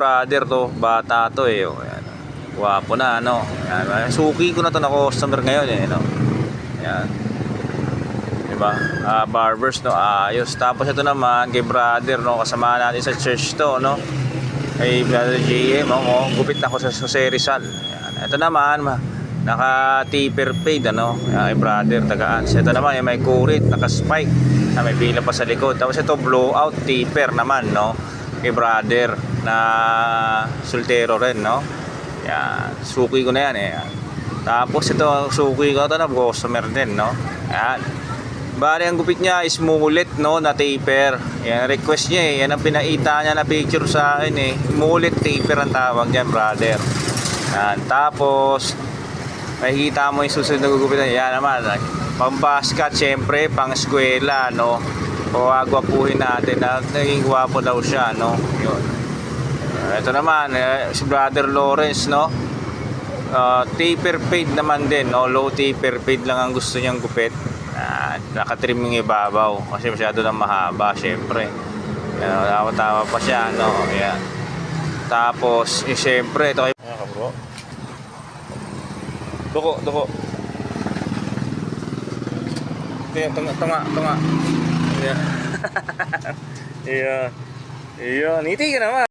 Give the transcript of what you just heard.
Brother to, bata to eh. Oh, ayan. Wapo na ano. Ayan. Suki ko na to na customer ngayon eh, no. Ayan. Diba? Barbers no, ayos. Tapos ito naman kay brother no, kasama natin sa church to, no. Kay brother JM, oh, gupit na ako sa Jose Rizal. Ayan. Ito naman, naka taper fade ano. Ayan, kay brother tagaan. Ito naman may kurit, naka spike. May pila pa sa likod. Tapos ito blowout taper naman, no. Kay brother na soltero rin, no. Yan, suki ko na yan eh. Tapos ito suki ko ito na customer din, no. Yan, bali ang gupit niya is mullet, no, na taper. Yan request niya eh, yan ang pinaita niya na picture sa akin eh. Mullet taper ang tawag niyan, brother. Yan, tapos makikita mo yung susunod na gugupit niya. Yan naman, pang basket, syempre pang eskwela, no. O agwapuhin natin na naging gwapo daw siya, no. Yun. Ito naman si brother Lawrence, no. Taper fade naman din, no. Low taper fade lang ang gusto niyang gupit. Nakatrim yung ibabaw kasi masyado na mahaba, syempre. Tawa-tawa pa siya, no. Ayan. Tapos syempre ito kay bro. Duko. Tunga. Iya. Ngiti ka naman.